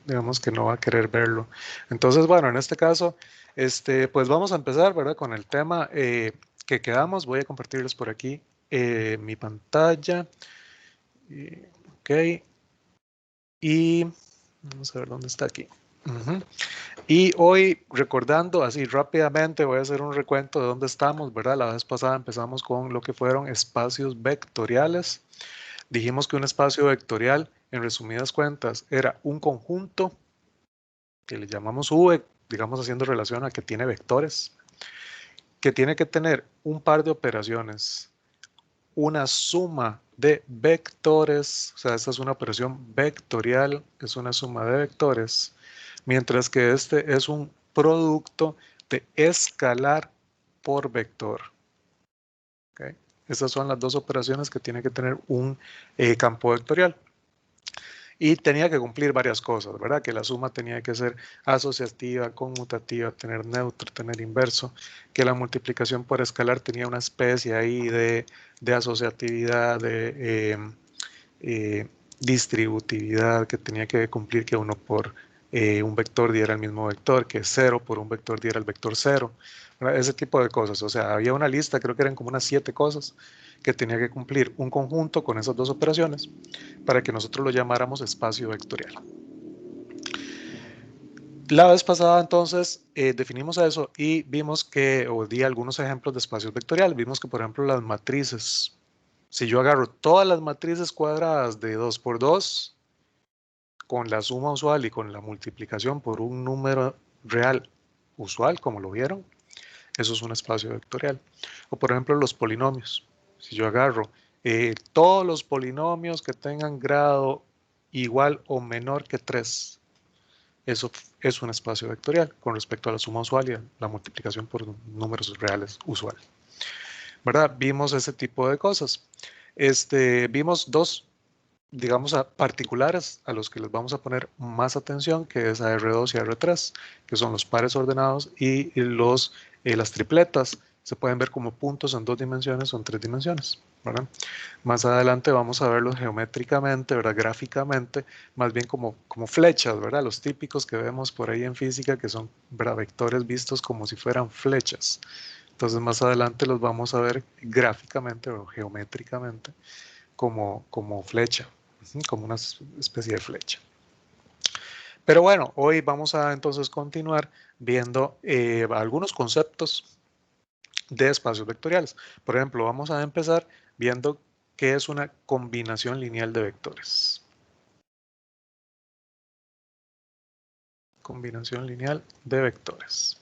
digamos que no va a querer verlo. Entonces, bueno, en este caso, pues vamos a empezar, ¿verdad? Con el tema que quedamos. Voy a compartirles por aquí mi pantalla. Ok. Y vamos a ver dónde está aquí. Ujú. Y hoy, recordando así rápidamente, voy a hacer un recuento de dónde estamos, ¿verdad? La vez pasada empezamos con lo que fueron espacios vectoriales. Dijimos que un espacio vectorial, en resumidas cuentas, era un conjunto que le llamamos V, digamos haciendo relación a que tiene vectores, que tiene que tener un par de operaciones, una suma de vectores, o sea, esta es una operación vectorial, es una suma de vectores, mientras que este es un producto de escalar por vector. ¿Okay? Estas son las dos operaciones que tiene que tener un campo vectorial. Y tenía que cumplir varias cosas, ¿verdad? Que la suma tenía que ser asociativa, conmutativa, tener neutro, tener inverso, que la multiplicación por escalar tenía una especie ahí de asociatividad, eh, distributividad, que tenía que cumplir que uno por un vector diera el mismo vector, que 0 por un vector diera el vector 0, ¿verdad? Ese tipo de cosas. O sea, había una lista, creo que eran como unas 7 cosas que tenía que cumplir un conjunto con esas dos operaciones para que nosotros lo llamáramos espacio vectorial. La vez pasada entonces definimos eso y vimos que, o di algunos ejemplos de espacios vectoriales, vimos que por ejemplo las matrices, si yo agarro todas las matrices cuadradas de 2 por 2 con la suma usual y con la multiplicación por un número real usual, como lo vieron, eso es un espacio vectorial. O por ejemplo los polinomios, si yo agarro todos los polinomios que tengan grado igual o menor que 3, eso es un espacio vectorial con respecto a la suma usual y a la multiplicación por números reales usual. ¿Verdad? Vimos ese tipo de cosas. Vimos dos, digamos, particulares a los que les vamos a poner más atención, que es a R2 y a R3, que son los pares ordenados y las tripletas. Se pueden ver como puntos en 2 dimensiones o en 3 dimensiones, ¿verdad? Más adelante vamos a verlos geométricamente, ¿verdad? Gráficamente, más bien como flechas, ¿verdad? Los típicos que vemos por ahí en física, que son, ¿verdad? Vectores vistos como si fueran flechas. Entonces más adelante los vamos a ver gráficamente o geométricamente como flecha, como una especie de flecha. Pero bueno, hoy vamos a entonces continuar viendo algunos conceptos de espacios vectoriales. Por ejemplo, vamos a empezar viendo qué es una combinación lineal de vectores. Combinación lineal de vectores.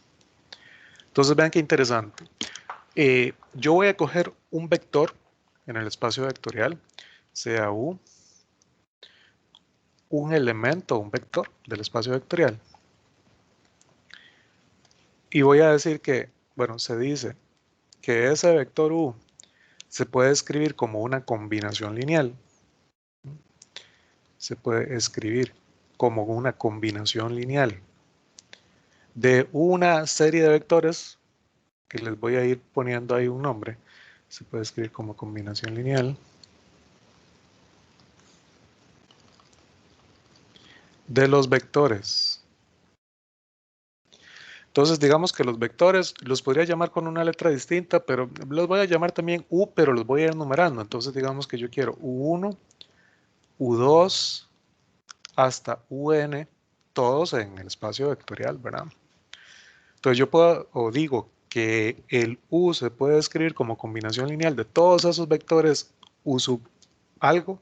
Entonces vean qué interesante. Yo voy a coger un vector en el espacio vectorial, sea U, un elemento, un vector del espacio vectorial. Y voy a decir que, bueno, se dice que ese vector U se puede escribir como una combinación lineal. Se puede escribir como una combinación lineal de una serie de vectores que les voy a ir poniendo ahí un nombre. Se puede escribir como combinación lineal de los vectores. Entonces, digamos que los vectores los podría llamar con una letra distinta, pero los voy a llamar también U, pero los voy a ir numerando. Entonces, digamos que yo quiero U1, U2, hasta UN, todos en el espacio vectorial, ¿verdad? Entonces yo puedo, o digo que el U se puede escribir como combinación lineal de todos esos vectores U sub algo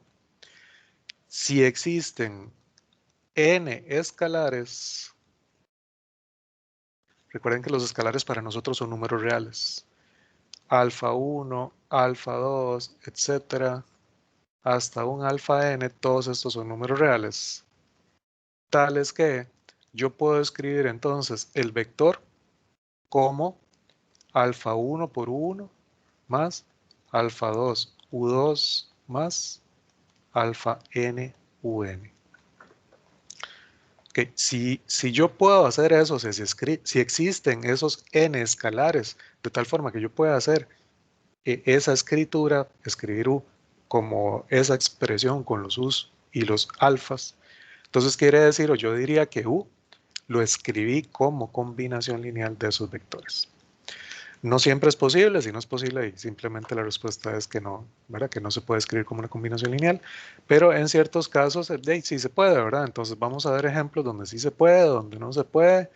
si existen n escalares. Recuerden que los escalares para nosotros son números reales. Alfa 1, alfa 2, etcétera, hasta un alfa n, todos estos son números reales. Tales que yo puedo escribir entonces el vector como alfa 1 por U1 más alfa 2 U2 más alfa n UN. Okay. Si yo puedo hacer eso, o sea, si existen esos n escalares, de tal forma que yo pueda hacer esa escritura, escribir U como esa expresión con los U's y los alfas, Entonces quiere decir, o yo diría que U lo escribí como combinación lineal de esos vectores. No siempre es posible, si no es posible, y simplemente la respuesta es que no, ¿verdad? Que no se puede escribir como una combinación lineal, pero en ciertos casos sí se puede, ¿verdad? Entonces vamos a ver ejemplos donde sí se puede, donde no se puede.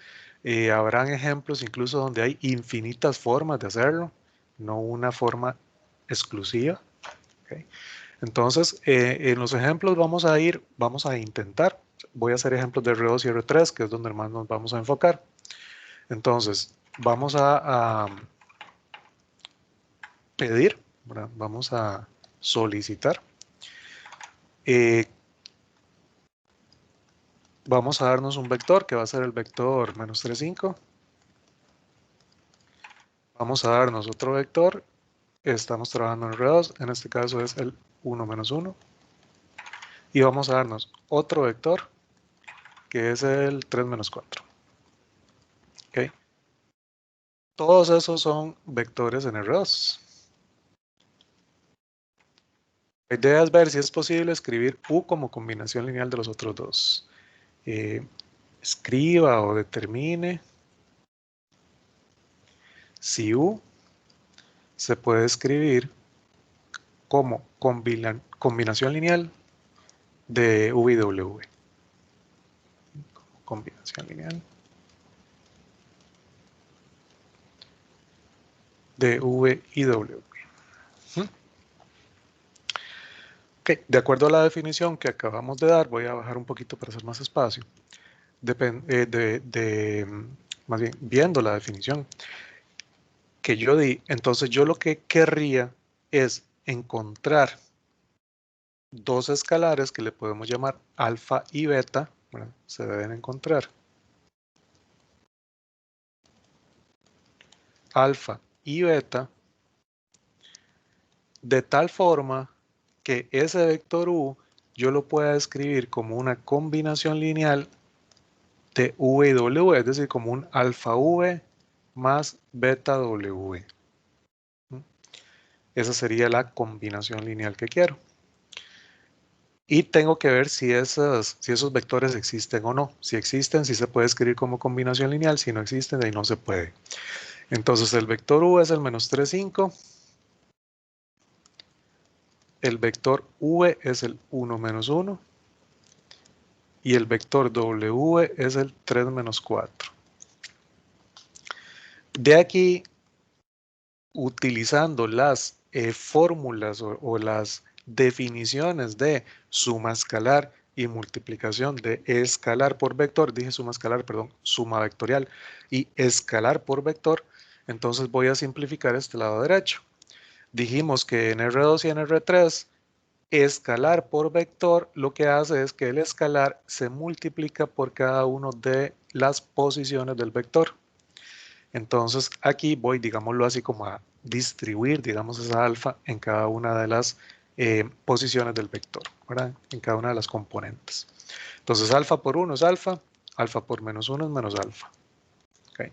Habrán ejemplos incluso donde hay infinitas formas de hacerlo, no una forma exclusiva. ¿Okay? Entonces, en los ejemplos vamos a intentar, voy a hacer ejemplos de R2 y R3, que es donde más nos vamos a enfocar. Entonces, vamos a pedir, ¿verdad? Vamos a solicitar. Vamos a darnos un vector que va a ser el vector menos 3, 5. Vamos a darnos otro vector. Estamos trabajando en R2, en este caso es el 1 menos 1. Y vamos a darnos otro vector que es el 3 menos 4. ¿Okay? Todos esos son vectores en R2. La idea es ver si es posible escribir U como combinación lineal de los otros dos. Escriba o determine si U se puede escribir como combinación lineal de V y W. Combinación lineal de V y W. Okay. De acuerdo a la definición que acabamos de dar, voy a bajar un poquito para hacer más espacio. Más bien, viendo la definición que yo di, entonces yo lo que querría es encontrar dos escalares que le podemos llamar alfa y beta, ¿verdad? Se deben encontrar alfa y beta de tal forma que ese vector U yo lo pueda escribir como una combinación lineal de V y W, es decir, como un alfa V más beta W. Esa sería la combinación lineal que quiero. Y tengo que ver si esos vectores existen o no. Si existen, si se puede escribir como combinación lineal. Si no existen, de ahí no se puede. Entonces el vector U es el menos 3, 5. El vector V es el 1 menos 1. Y el vector W es el 3 menos 4. De aquí, utilizando las fórmulas o las definiciones de suma escalar y multiplicación de escalar por vector, dije suma escalar, perdón, suma vectorial y escalar por vector, entonces voy a simplificar este lado derecho. Dijimos que en R2 y en R3, escalar por vector lo que hace es que el escalar se multiplica por cada uno de las posiciones del vector. Entonces aquí voy, digámoslo así, como a distribuir, digamos, esa alfa en cada una de las posiciones del vector, ¿verdad? En cada una de las componentes. Entonces alfa por 1 es alfa por menos 1 es menos alfa. Okay.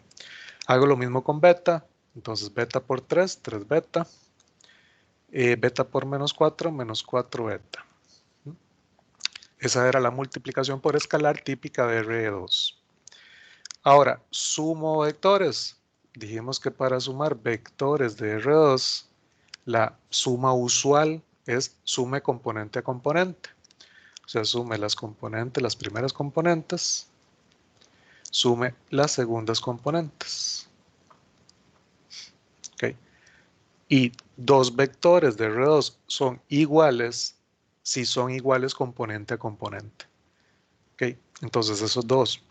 Hago lo mismo con beta, entonces beta por 3, 3 beta. Beta por menos 4 beta. Esa era la multiplicación por escalar típica de R2. Ahora, sumo vectores. Dijimos que para sumar vectores de R2, la suma usual es sume componente a componente. O sea, sume las componentes, las primeras componentes, sume las segundas componentes. ¿Okay? Y dos vectores de R2 son iguales si son iguales componente a componente. ¿Okay? Entonces esos dos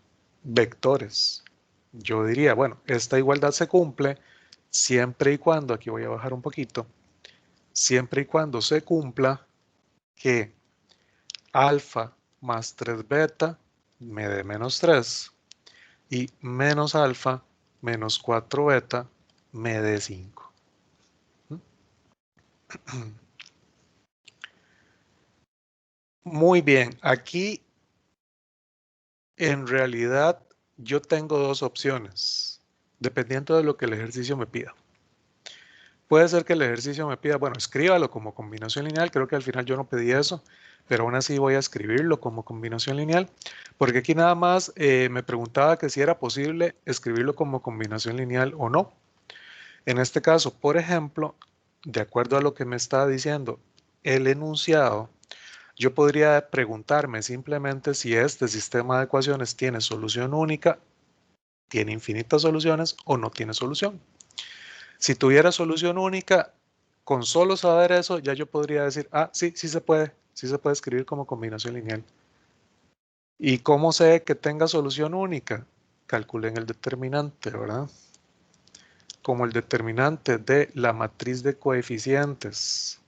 vectores, yo diría, bueno, esta igualdad se cumple siempre y cuando, aquí voy a bajar un poquito, siempre y cuando se cumpla que alfa más 3 beta me dé menos 3 y menos alfa menos 4 beta me dé 5. Muy bien, aquí en realidad yo tengo dos opciones, dependiendo de lo que el ejercicio me pida. Puede ser que el ejercicio me pida, bueno, escríbalo como combinación lineal, creo que al final yo no pedí eso, pero aún así voy a escribirlo como combinación lineal, porque aquí nada más me preguntaba que si era posible escribirlo como combinación lineal o no. En este caso, por ejemplo, de acuerdo a lo que me está diciendo el enunciado, yo podría preguntarme simplemente si este sistema de ecuaciones tiene solución única, tiene infinitas soluciones o no tiene solución. Si tuviera solución única, con solo saber eso, ya yo podría decir, ah, sí, sí se puede escribir como combinación lineal. ¿Y cómo sé que tenga solución única? Calculen el determinante, ¿verdad? Como el determinante de la matriz de coeficientes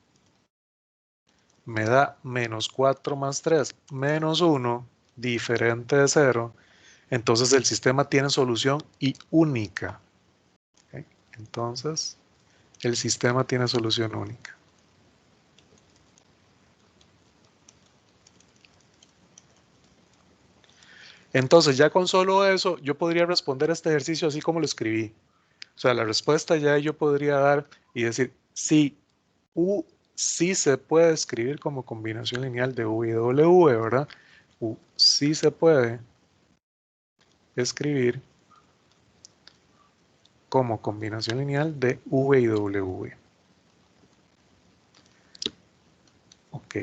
me da menos 4 más 3 menos 1 diferente de 0, entonces el sistema tiene solución y única. ¿Okay? Entonces, el sistema tiene solución única. Entonces, ya con solo eso, yo podría responder este ejercicio así como lo escribí. O sea, la respuesta ya yo podría dar y decir, sí, U sí se puede escribir como combinación lineal de U y W, ¿verdad? U sí se puede escribir como combinación lineal de V y W. Ok.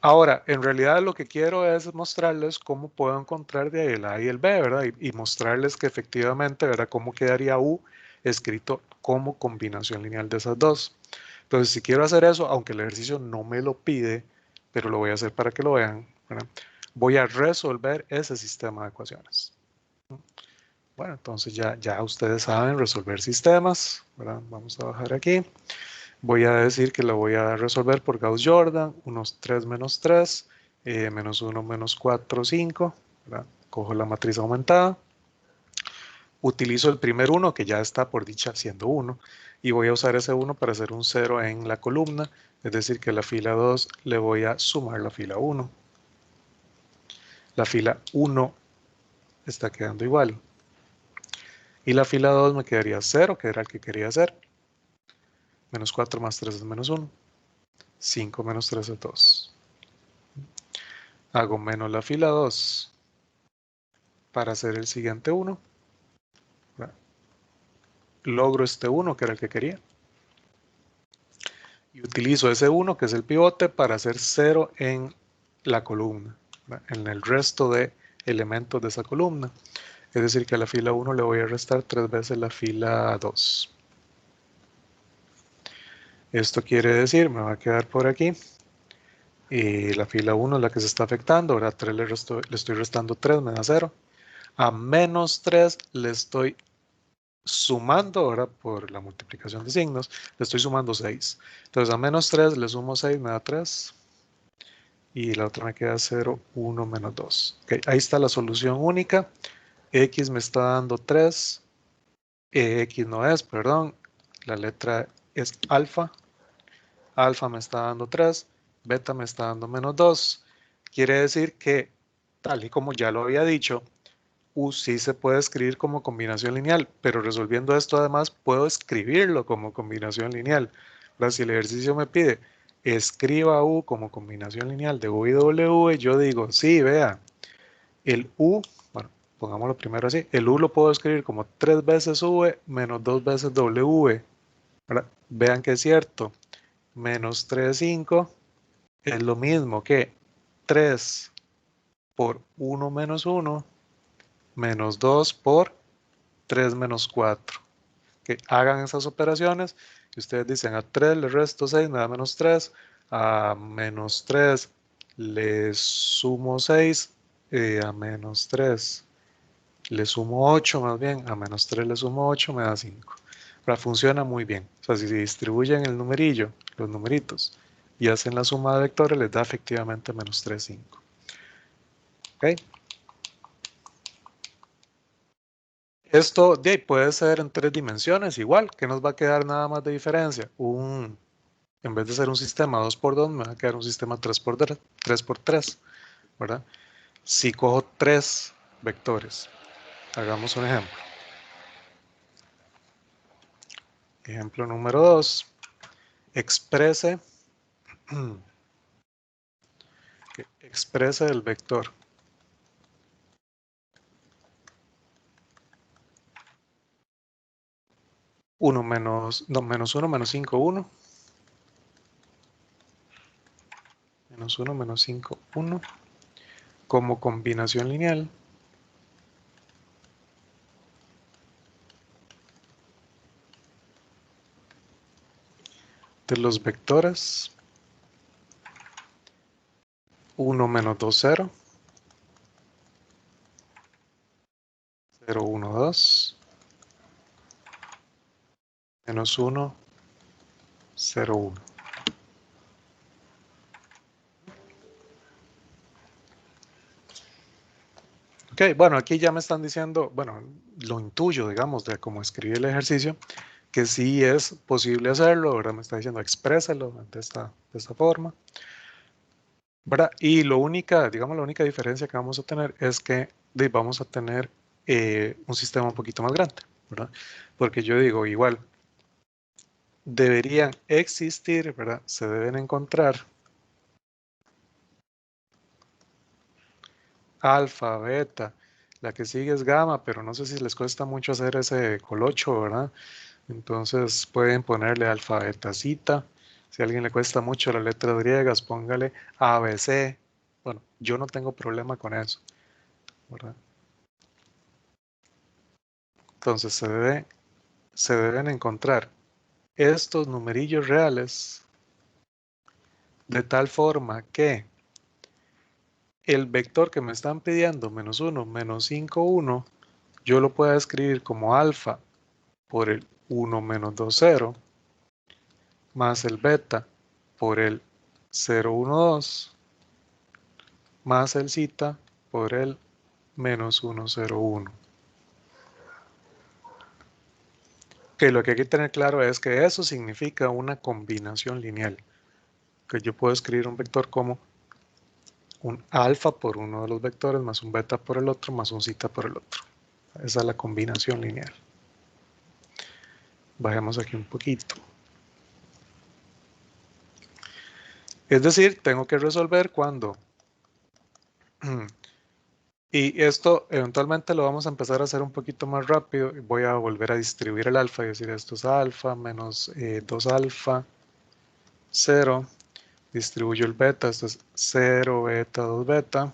Ahora, en realidad lo que quiero es mostrarles cómo puedo encontrar de ahí el A y el B, ¿verdad? Y mostrarles que efectivamente, ¿verdad? Cómo quedaría U escrito como combinación lineal de esas dos. Entonces, si quiero hacer eso, aunque el ejercicio no me lo pide, pero lo voy a hacer para que lo vean, ¿verdad? Voy a resolver ese sistema de ecuaciones. Bueno, entonces ya ustedes saben resolver sistemas, ¿verdad? Vamos a bajar aquí. Voy a decir que lo voy a resolver por Gauss-Jordan, unos 3 menos 3, menos 1 menos 4, 5. ¿Verdad? Cojo la matriz aumentada, utilizo el primer 1 que ya está por dicha siendo 1 y voy a usar ese 1 para hacer un 0 en la columna, es decir que a la fila 2 le voy a sumar la fila 1. La fila 1 está quedando igual y la fila 2 me quedaría 0, que era el que quería hacer. Menos 4 más 3 es menos 1. 5 menos 3 es 2. Hago menos la fila 2 para hacer el siguiente 1. Logro este 1 que era el que quería. Y utilizo ese 1 que es el pivote para hacer 0 en la columna, en el resto de elementos de esa columna. Es decir que a la fila 1 le voy a restar 3 veces la fila 2. Esto quiere decir, me va a quedar por aquí. Y la fila 1 es la que se está afectando. Ahora 3 le estoy restando 3, me da 0. A menos 3 le estoy sumando, ahora por la multiplicación de signos, le estoy sumando 6. Entonces a menos 3 le sumo 6, me da 3. Y la otra me queda 0, 1, menos 2. Okay, ahí está la solución única. X me está dando 3. X no es, perdón. La letra es alfa. Alfa me está dando 3. Beta me está dando menos 2. Quiere decir que, tal y como ya lo había dicho, U sí se puede escribir como combinación lineal, pero resolviendo esto además puedo escribirlo como combinación lineal. Ahora, si el ejercicio me pide escriba U como combinación lineal de U y W, yo digo, sí, vea, el U, bueno, pongámoslo primero así, el U lo puedo escribir como 3 veces V menos 2 veces W. Ahora, vean que es cierto, menos 3, 5 es lo mismo que 3 por 1 menos 1 menos 2 por 3 menos 4. Que hagan esas operaciones y ustedes dicen a 3 le resto 6, me da menos 3. A menos 3 le sumo 6. A menos 3 le sumo 8, más bien. A menos 3 le sumo 8, me da 5. Ahora funciona muy bien. O sea, si se distribuyen el numerillo, los numeritos, y hacen la suma de vectores, les da efectivamente menos 3, 5. ¿Ok? Esto puede ser en 3 dimensiones, igual, que nos va a quedar nada más de diferencia. En vez de ser un sistema 2x2, me va a quedar un sistema 3x3, ¿verdad? Si cojo 3 vectores, hagamos un ejemplo. Ejemplo número 2, exprese que expresa el vector. Menos 1, menos 5, 1. Menos 1, menos 5, 1. Como combinación lineal. De los vectores 1 menos 2, 0, 0, 1, 2, menos 1, 0, 1. Ok, bueno, aquí ya me están diciendo, bueno, lo intuyo, digamos, de cómo escribí el ejercicio, que sí es posible hacerlo, ¿verdad? Me está diciendo, exprésalo de esta forma, ¿verdad? Y digamos, la única diferencia que vamos a tener es que vamos a tener un sistema un poquito más grande, ¿verdad? Porque yo digo, igual, deberían existir, ¿verdad? Se deben encontrar alfa, beta, la que sigue es gamma, pero no sé si les cuesta mucho hacer ese colocho, ¿verdad? Entonces pueden ponerle alfa, beta, zeta. Si a alguien le cuesta mucho las letras griegas, póngale ABC. Bueno, yo no tengo problema con eso, ¿verdad? Entonces se deben encontrar estos numerillos reales de tal forma que el vector que me están pidiendo, menos 1, menos 5, 1, yo lo pueda escribir como alfa por el 1 menos 2, 0, más el beta por el 0, 1, 2, más el zeta por el menos 1, 0, 1. Que lo que hay que tener claro es que eso significa una combinación lineal. Que yo puedo escribir un vector como un alfa por uno de los vectores, más un beta por el otro, más un zeta por el otro. Esa es la combinación lineal. Bajemos aquí un poquito. Es decir, tengo que resolver cuando... Y esto eventualmente lo vamos a empezar a hacer un poquito más rápido. Voy a volver a distribuir el alfa y decir esto es alfa menos 2 alfa, 0. Distribuyo el beta, esto es 0 beta, 2 beta.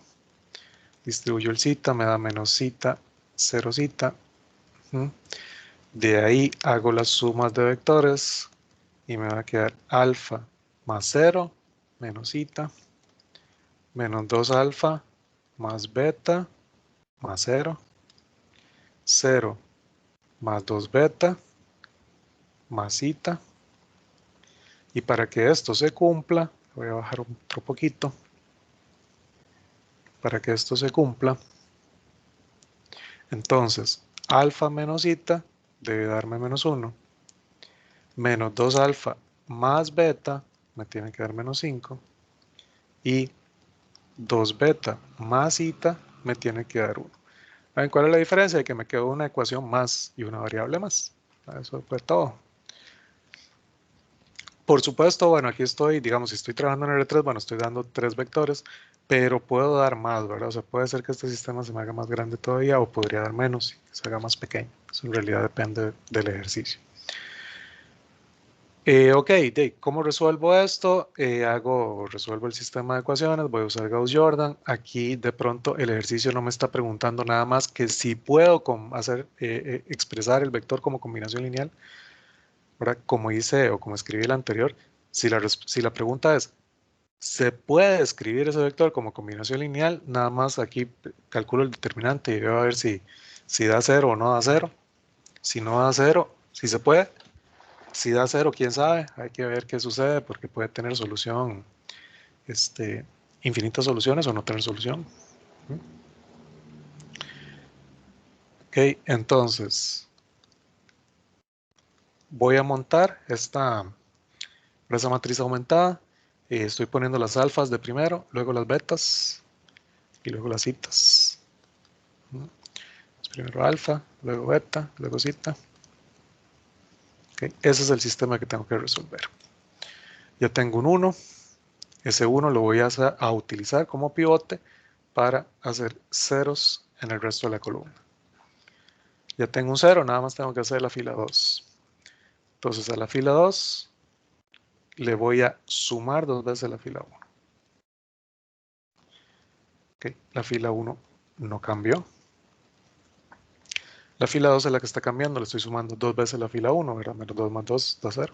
Distribuyo el zeta, me da menos zeta, 0 zeta. De ahí hago las sumas de vectores y me va a quedar alfa más 0 menos zeta, menos 2 alfa más beta más 0, 0 más 2 beta más zeta. Y para que esto se cumpla, voy a bajar otro poquito. Para que esto se cumpla, entonces alfa menos zeta debe darme menos 1. Menos 2 alfa más beta me tiene que dar menos 5. Y 2 beta más zeta me tiene que dar 1. ¿Saben cuál es la diferencia? Que me quedó una ecuación más y una variable más. Eso fue todo. Por supuesto, bueno, aquí estoy, digamos, si estoy trabajando en R3, bueno, estoy dando 3 vectores, pero puedo dar más, ¿verdad? O sea, puede ser que este sistema se me haga más grande todavía o podría dar menos y que se haga más pequeño. Eso en realidad depende del ejercicio. Ok, ¿cómo resuelvo esto? Resuelvo el sistema de ecuaciones, voy a usar Gauss-Jordan. Aquí de pronto el ejercicio no me está preguntando nada más que si puedo expresar el vector como combinación lineal. Ahora, como hice o como escribí el anterior, si la pregunta es, ¿se puede escribir ese vector como combinación lineal? Nada más aquí calculo el determinante y veo a ver si da 0 o no da 0. Si no da 0, si se puede. Si da 0, quién sabe. Hay que ver qué sucede porque puede tener solución, infinitas soluciones o no tener solución. Ok, entonces voy a montar esa matriz aumentada. Estoy poniendo las alfas de primero, luego las betas y luego las citas. Primero alfa, luego beta, luego zeta. Okay, ese es el sistema que tengo que resolver. Ya tengo un 1, Ese 1 lo voy a utilizar como pivote para hacer ceros en el resto de la columna. Ya tengo un 0, nada más tengo que hacer la fila 2. Entonces a la fila 2 le voy a sumar 2 veces la fila 1. Okay, la fila 1 no cambió. La fila 2 es la que está cambiando, le estoy sumando 2 veces la fila 1, ¿verdad? Menos 2 más 2 da 0.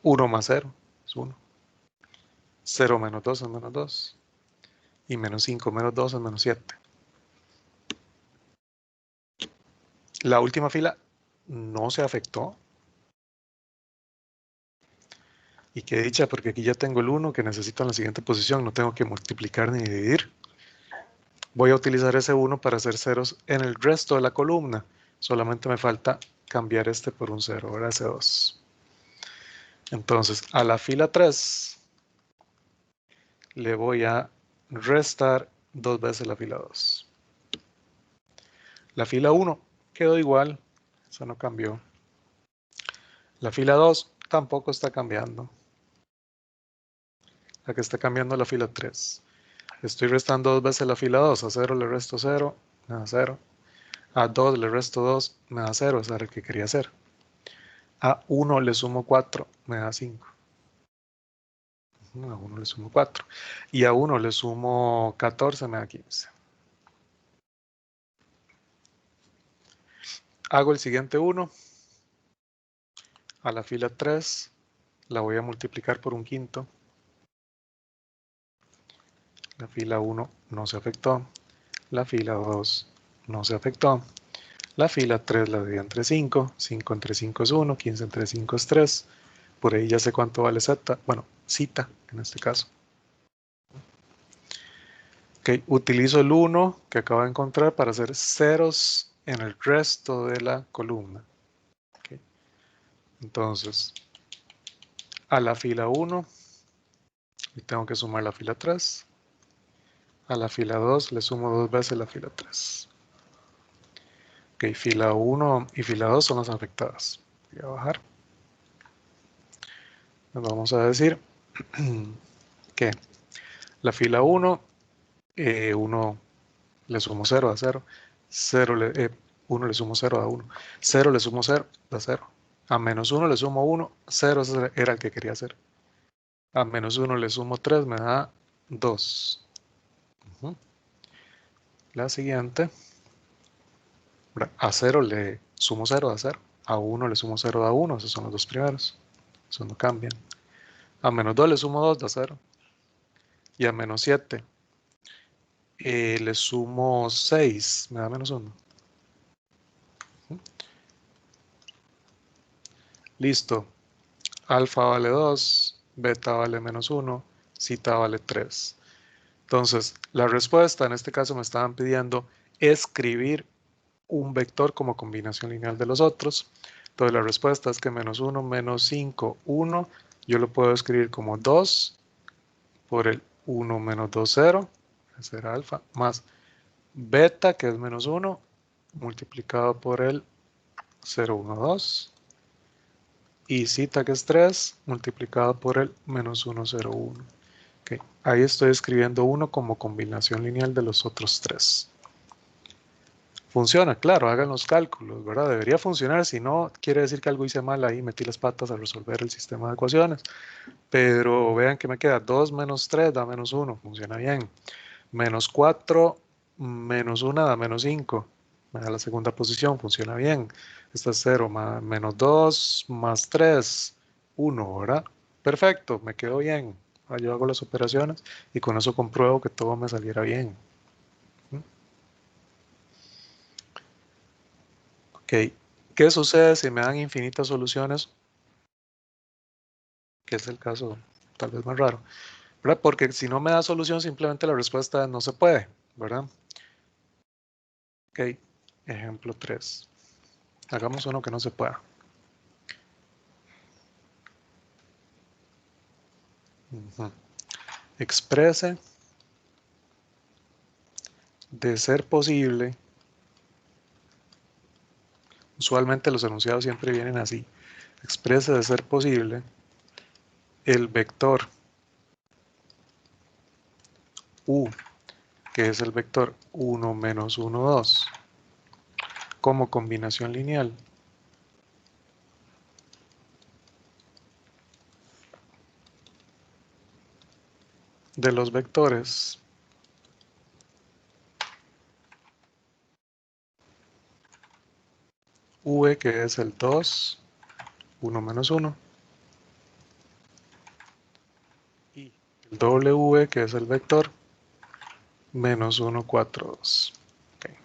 1 más 0 es 1. 0 menos 2 es menos 2. Y menos 5 menos 2 es menos 7. La última fila no se afectó. Y qué dicha, porque aquí ya tengo el 1 que necesito en la siguiente posición. No tengo que multiplicar ni dividir. Voy a utilizar ese 1 para hacer ceros en el resto de la columna. Solamente me falta cambiar este por un 0, ahora ese 2. Entonces, a la fila 3 le voy a restar 2 veces la fila 2. La fila 1 quedó igual, eso no cambió. La fila 2 tampoco está cambiando. La que está cambiando es la fila 3. Estoy restando 2 veces la fila 2. A 0 le resto 0, me da 0. A 2 le resto 2, me da 0, ese era el que quería hacer. A 1 le sumo 4, me da 5. A 1 le sumo 4. Y a 1 le sumo 14, me da 15. Hago el siguiente 1. A la fila 3 la voy a multiplicar por un quinto. La fila 1 no se afectó. La fila 2 no se afectó. La fila 3 la divido entre 5. 5 entre 5 es 1. 15 entre 5 es 3. Por ahí ya sé cuánto vale zeta. Bueno, cita en este caso. Okay, utilizo el 1 que acabo de encontrar para hacer ceros en el resto de la columna. Okay. Entonces, a la fila 1 le tengo que sumar la fila 3. A la fila 2 le sumo 2 veces la fila 3. Ok, fila 1 y fila 2 son las afectadas. Voy a bajar. Nos vamos a decir que la fila 1, 1 le sumo 0 a 0. 1 le sumo 0 a 1. 0 le sumo 0 da 0. A menos 1 le sumo 1. 0 era el que quería hacer. A menos 1 le sumo 3 me da 2. La siguiente. A 0 le sumo 0 da 0. A 1 le sumo 0 da 1. Esos son los dos primeros. Eso no cambian. A menos 2 le sumo 2 da 0. Y a menos 7 le sumo 6, me da menos 1. Listo. Alfa vale 2, beta vale menos 1, zeta vale 3. Entonces, la respuesta, en este caso me estaban pidiendo escribir un vector como combinación lineal de los otros. Entonces, la respuesta es que menos 1, menos 5, 1, yo lo puedo escribir como 2 por el 1 menos 2, 0, ese era alfa, más beta, que es menos 1, multiplicado por el 0, 1, 2, y zeta, que es 3, multiplicado por el menos 1, 0, 1. Okay. Ahí estoy escribiendo 1 como combinación lineal de los otros 3. Funciona, claro, hagan los cálculos, ¿verdad? Debería funcionar, si no, quiere decir que algo hice mal ahí, metí las patas a resolver el sistema de ecuaciones. Pero vean que me queda 2 menos 3 da menos 1, funciona bien. Menos 4 menos 1 da menos 5, me da la segunda posición, funciona bien. Esta es 0, menos 2 más 3, 1, ¿verdad? Perfecto, me quedó bien. Ahora yo hago las operaciones y con eso compruebo que todo me saliera bien. Ok, ¿qué sucede si me dan infinitas soluciones? Que es el caso tal vez más raro, ¿verdad? Porque si no me da solución, simplemente la respuesta es no se puede, ¿verdad? Ok, ejemplo 3. Hagamos uno que no se pueda. Exprese, de ser posible, usualmente los enunciados siempre vienen así, exprese de ser posible el vector u, que es el vector 1 menos 1, 2, como combinación lineal de los vectores v, que es el 2, 1 menos 1, y el w, que es el vector menos 1, 4, 2. Okay.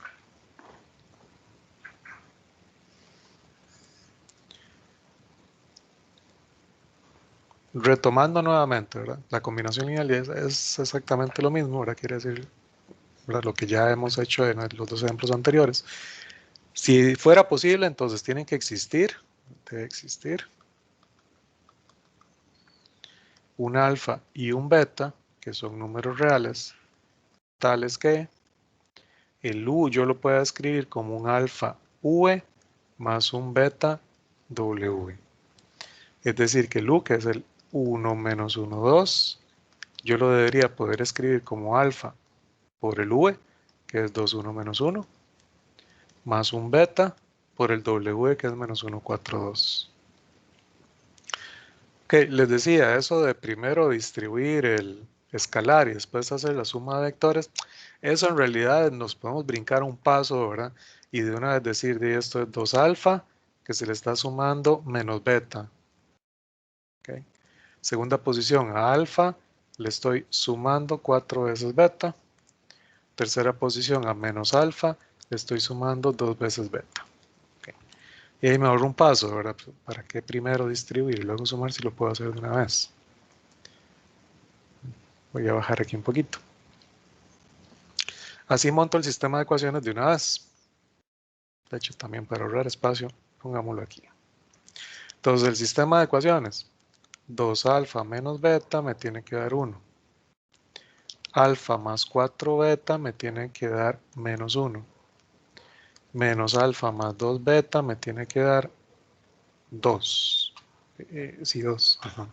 Retomando nuevamente, ¿verdad? La combinación lineal es exactamente lo mismo, ahora quiere decir, ¿verdad?, lo que ya hemos hecho en los dos ejemplos anteriores. Si fuera posible, entonces tienen que existir, debe existir un alfa y un beta, que son números reales, tales que el u yo lo puedo escribir como un alfa v más un beta w. Es decir, que el u, que es el 1 menos 1, 2, yo lo debería poder escribir como alfa por el v, que es 2, 1 menos 1, más un beta por el w, que es menos 1, 4, 2. Ok, les decía, eso de primero distribuir el escalar y después hacer la suma de vectores, eso en realidad nos podemos brincar un paso, ¿verdad? Y de una vez decir, de esto es 2 alfa, que se le está sumando menos beta. Okay. Segunda posición, a alfa le estoy sumando 4 veces beta. Tercera posición, a menos alfa le estoy sumando 2 veces beta. Okay. Y ahí me ahorro un paso, ¿verdad? ¿Para qué primero distribuir y luego sumar si lo puedo hacer de una vez? Voy a bajar aquí un poquito. Así monto el sistema de ecuaciones de una vez. De hecho, también para ahorrar espacio, pongámoslo aquí. Entonces, el sistema de ecuaciones, 2 alfa menos beta me tiene que dar 1. Alfa más 4 beta me tiene que dar menos 1. Menos alfa más 2 beta me tiene que dar 2. Sí, 2. Ajá.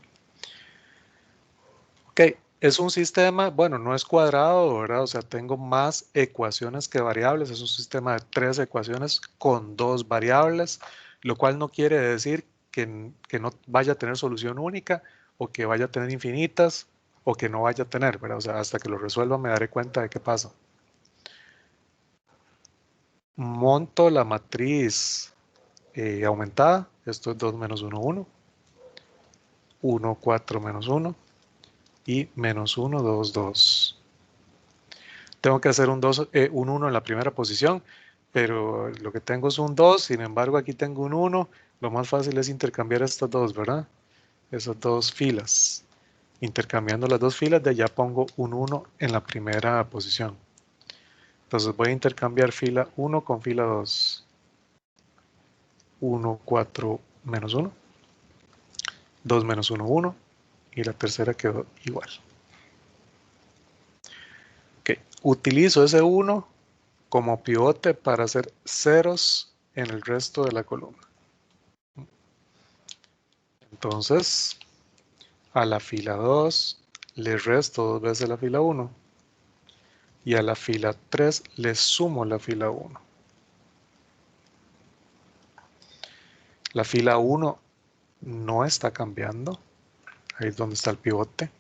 Ok, es un sistema, bueno, no es cuadrado, ¿verdad? O sea, tengo más ecuaciones que variables. Es un sistema de 3 ecuaciones con 2 variables, lo cual no quiere decir que no vaya a tener solución única o que vaya a tener infinitas o que no vaya a tener, ¿verdad? O sea, hasta que lo resuelva me daré cuenta de qué pasa. Monto la matriz aumentada. Esto es 2 menos 1, 1. 1, 4 menos 1. Y menos 1, 2, 2. Tengo que hacer un 1 en la primera posición, pero lo que tengo es un 2, sin embargo aquí tengo un 1. Lo más fácil es intercambiar estas dos, ¿verdad? Esas dos filas. Intercambiando las dos filas, de allá pongo un 1 en la primera posición. Entonces voy a intercambiar fila 1 con fila 2. 1, 4, menos 1. 2 menos 1, 1. Y la tercera quedó igual. Ok, utilizo ese 1 como pivote para hacer ceros en el resto de la columna. Entonces, a la fila 2 le resto 2 veces la fila 1 y a la fila 3 le sumo la fila 1. La fila 1 no está cambiando, ahí es donde está el pivote.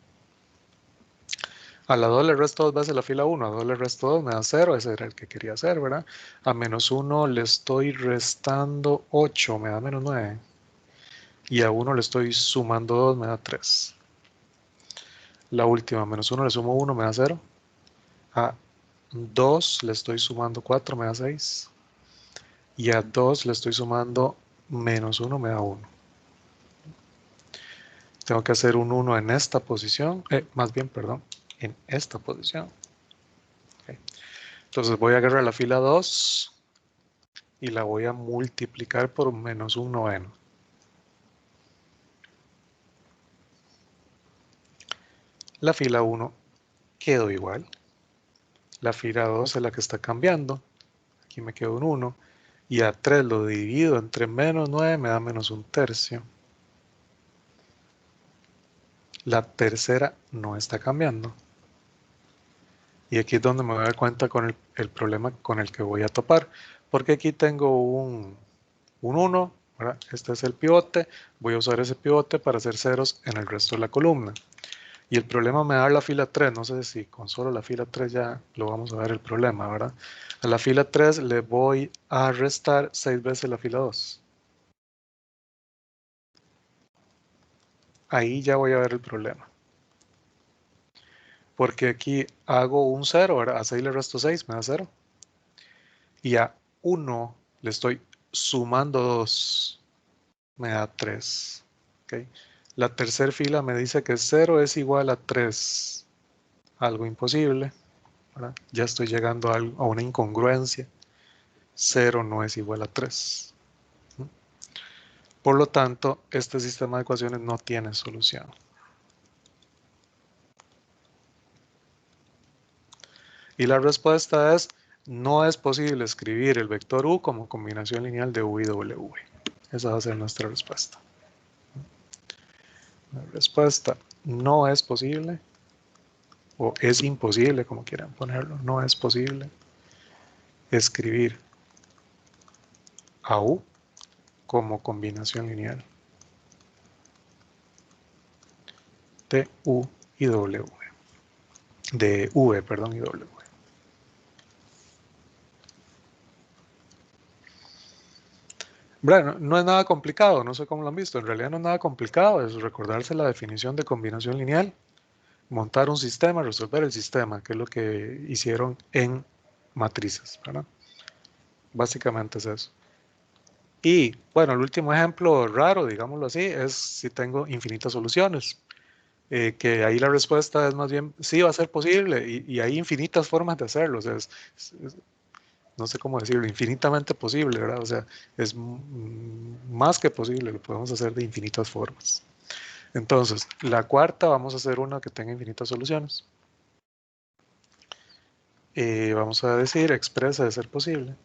A la 2 le resto 2 veces la fila 1, a 2 le resto 2, me da 0, ese era el que quería hacer, ¿verdad? A menos 1 le estoy restando 8, me da menos 9. Y a 1 le estoy sumando 2, me da 3. La última, menos 1 le sumo 1, me da 0. A 2 le estoy sumando 4, me da 6. Y a 2 le estoy sumando menos 1, me da 1. Tengo que hacer un 1 en esta posición, más bien, perdón, en esta posición. Okay. Entonces voy a agarrar la fila 2 y la voy a multiplicar por menos 1 noveno. La fila 1 quedó igual. La fila 2 es la que está cambiando. Aquí me quedó un 1. Y a 3 lo divido entre menos 9, me da menos un tercio. La tercera no está cambiando. Y aquí es donde me voy a dar cuenta con el problema con el que voy a topar. Porque aquí tengo un 1, ¿verdad? Este es el pivote. Voy a usar ese pivote para hacer ceros en el resto de la columna. Y el problema me da la fila 3. No sé si con solo la fila 3 ya lo vamos a ver el problema, ¿verdad? A la fila 3 le voy a restar 6 veces la fila 2. Ahí ya voy a ver el problema. Porque aquí hago un 0, ¿verdad? A 6 le resto 6, me da 0. Y a 1 le estoy sumando 2, me da 3. ¿Okay? La tercera fila me dice que 0 es igual a 3. Algo imposible, ¿verdad? Ya estoy llegando a una incongruencia. 0 no es igual a 3. Por lo tanto, este sistema de ecuaciones no tiene solución. Y la respuesta es, no es posible escribir el vector u como combinación lineal de u y w. Esa va a ser nuestra respuesta. La respuesta no es posible, o es imposible, como quieran ponerlo, no es posible escribir a u como combinación lineal de u y w. De v, perdón, y w. Bueno, no es nada complicado, no sé cómo lo han visto, en realidad no es nada complicado, es recordarse la definición de combinación lineal, montar un sistema, resolver el sistema, que es lo que hicieron en matrices, ¿verdad? Básicamente es eso. Y bueno, el último ejemplo raro, digámoslo así, es si tengo infinitas soluciones, que ahí la respuesta es más bien, sí va a ser posible y hay infinitas formas de hacerlo, o sea, no sé cómo decirlo, infinitamente posible, ¿verdad? O sea, es más que posible, lo podemos hacer de infinitas formas. Entonces, la cuarta vamos a hacer una que tenga infinitas soluciones. Vamos a decir expresa de ser posible.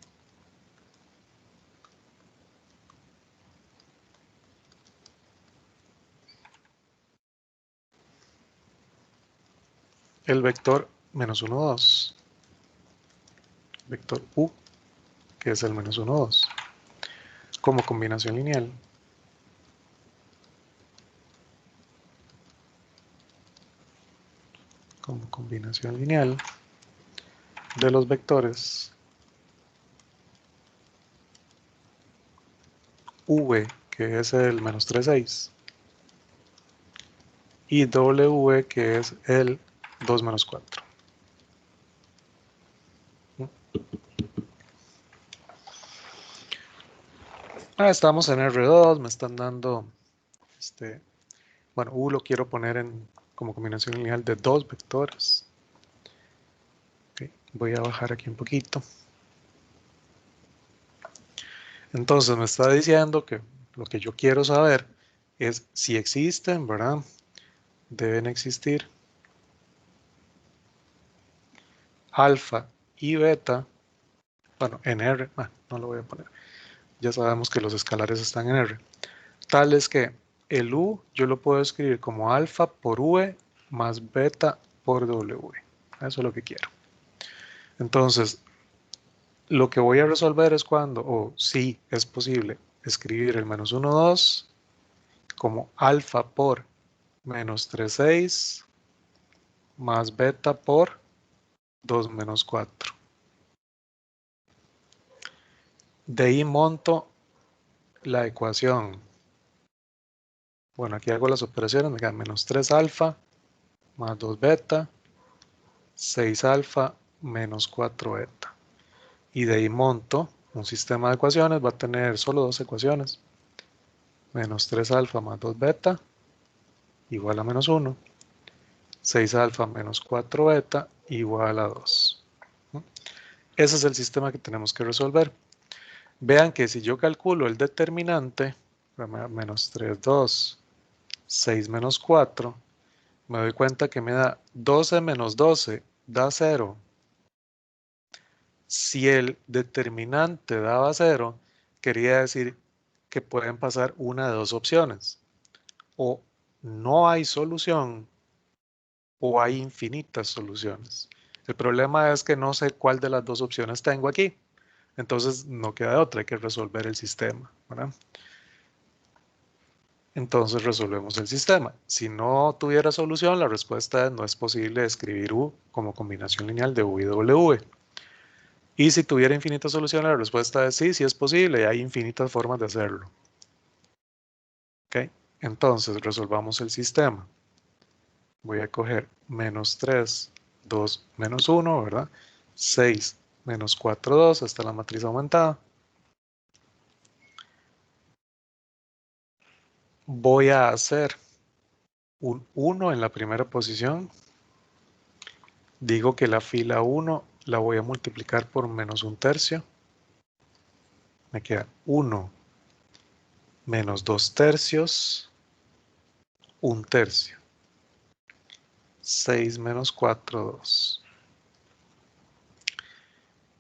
El vector menos 1, 2. Vector u, que es el menos 1, 2. Como combinación lineal. Como combinación lineal de los vectores v, que es el menos 3, 6, y w, que es el 2 menos 4. Estamos en R2, me están dando, bueno, u lo quiero poner como combinación lineal de dos vectores. Okay, voy a bajar aquí un poquito. Entonces me está diciendo que lo que yo quiero saber es si existen, ¿verdad? Deben existir alfa y beta, bueno, en R, no lo voy a poner, ya sabemos que los escalares están en R, tal es que el U yo lo puedo escribir como alfa por V más beta por W. Eso es lo que quiero. Entonces, lo que voy a resolver es cuando, o si es posible, escribir el menos 1, 2 como alfa por menos 3, 6 más beta por 2 menos 4. De ahí monto la ecuación. Bueno, aquí hago las operaciones, me queda menos 3 alfa más 2 beta, 6 alfa menos 4 beta. Y de ahí monto un sistema de ecuaciones, va a tener solo dos ecuaciones. Menos 3 alfa más 2 beta igual a menos 1. 6 alfa menos 4 beta igual a 2. Ese es el sistema que tenemos que resolver. Vean que si yo calculo el determinante, menos 3, 2, 6 menos 4, me doy cuenta que me da 12 menos 12, da 0. Si el determinante daba 0, quería decir que pueden pasar una de dos opciones. O no hay solución o hay infinitas soluciones. El problema es que no sé cuál de las dos opciones tengo aquí. Entonces no queda de otra, hay que resolver el sistema, ¿verdad? Entonces resolvemos el sistema. Si no tuviera solución, la respuesta es no es posible escribir U como combinación lineal de U y W. Y si tuviera infinitas soluciones, la respuesta es sí, sí es posible y hay infinitas formas de hacerlo. ¿Ok? Entonces resolvamos el sistema. Voy a coger menos 3, 2, menos 1, ¿verdad? 6, menos 4, 2, hasta la matriz aumentada. Voy a hacer un 1 en la primera posición. Digo que la fila 1 la voy a multiplicar por menos 1/3. Me queda 1 menos 2/3, 1/3. 6 menos 4, 2.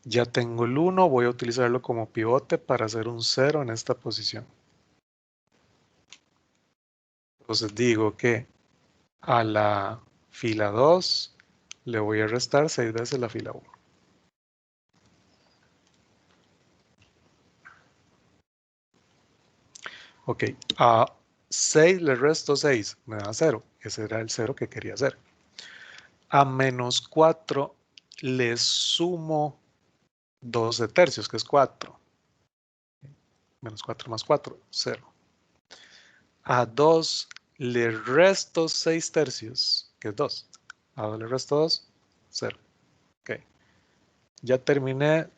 Ya tengo el 1, voy a utilizarlo como pivote para hacer un 0 en esta posición. Entonces digo que a la fila 2 le voy a restar 6 veces la fila 1. Ok, a 6 le resto 6, me da 0. Ese era el 0 que quería hacer. A menos 4 le sumo 12/3, que es 4. Menos 4 más 4, 0. A 2 le resto 6/3, que es 2. A 2 le resto 2, 0. Ok. Ya terminé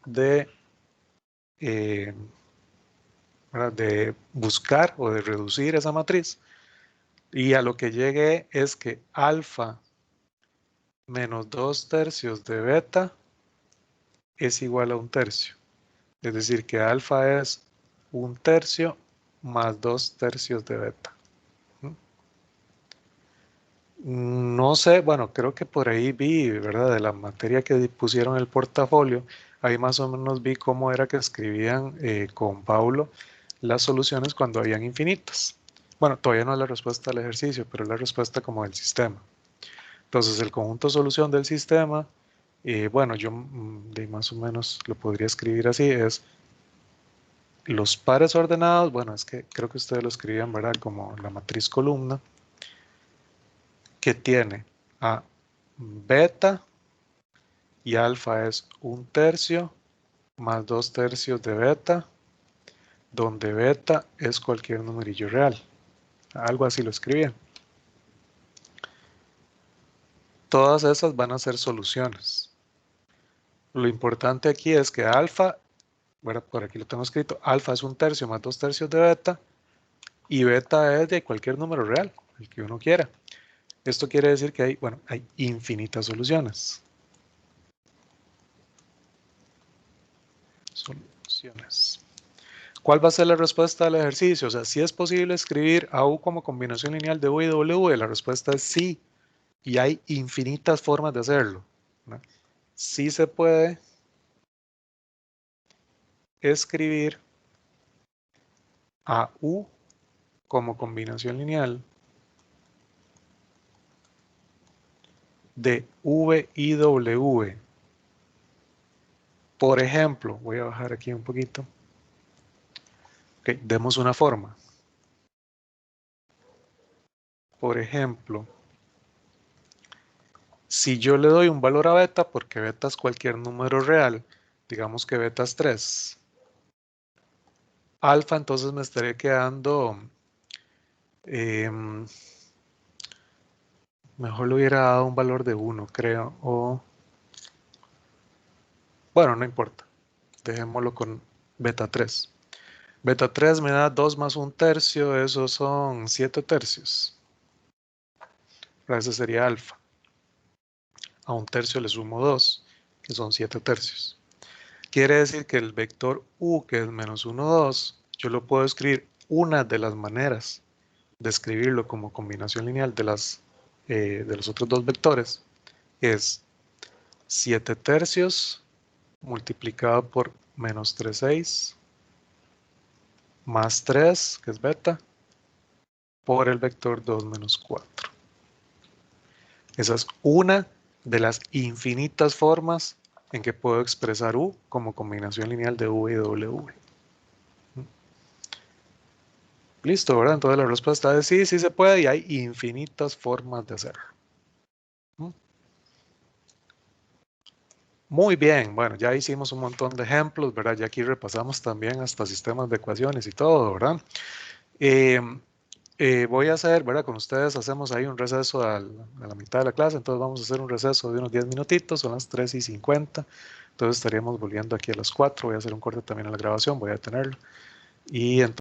eh, de buscar o de reducir esa matriz. Y a lo que llegué es que alfa menos 2/3 de beta es igual a 1/3. Es decir, que alfa es 1/3 más 2/3 de beta. No sé, bueno, creo que por ahí vi, ¿verdad? De la materia que pusieron en el portafolio, ahí más o menos vi cómo era que escribían con Paulo las soluciones cuando habían infinitas. Bueno, todavía no es la respuesta del ejercicio, pero es la respuesta como del sistema. Entonces, el conjunto solución del sistema, bueno, yo de más o menos lo podría escribir así, es los pares ordenados, bueno, es que creo que ustedes lo escribían, ¿verdad? Como la matriz columna, que tiene a beta y alfa es 1/3 más 2/3 de beta, donde beta es cualquier numerillo real. Algo así lo escribían. Todas esas van a ser soluciones. Lo importante aquí es que alfa, bueno, por aquí lo tengo escrito, alfa es 1/3 más 2/3 de beta y beta es de cualquier número real, el que uno quiera. Esto quiere decir que hay, bueno, hay infinitas soluciones. Soluciones. ¿Cuál va a ser la respuesta del ejercicio? O sea, si es posible escribir a U como combinación lineal de U y W, la respuesta es sí. Y hay infinitas formas de hacerlo, ¿no? Sí se puede escribir a U como combinación lineal de V y W. Por ejemplo, voy a bajar aquí un poquito. Okay, demos una forma. Por ejemplo, si yo le doy un valor a beta, porque beta es cualquier número real, digamos que beta es 3. Alfa, entonces me estaría quedando, mejor le hubiera dado un valor de 1, creo, o, bueno, no importa, dejémoslo con beta 3. Beta 3 me da 2 más 1/3, eso son 7/3. Ese sería alfa. A 1/3 le sumo 2, que son 7/3. Quiere decir que el vector u, que es menos 1, 2, yo lo puedo escribir una de las maneras de escribirlo como combinación lineal de los otros dos vectores es 7/3 multiplicado por menos 3/6 más 3, que es beta, por el vector 2 menos 4. Esa es una de las infinitas formas en que puedo expresar U como combinación lineal de V y W. Listo, ¿verdad? Entonces la respuesta es sí, sí se puede y hay infinitas formas de hacerlo. Muy bien, bueno, ya hicimos un montón de ejemplos, ¿verdad? Ya aquí repasamos también hasta sistemas de ecuaciones y todo, ¿verdad? Eh, voy a hacer, ¿verdad? Con ustedes hacemos ahí un receso a la mitad de la clase, entonces vamos a hacer un receso de unos 10 minutitos, son las 3:50, entonces estaríamos volviendo aquí a las 4, voy a hacer un corte también a la grabación, voy a detenerlo y entonces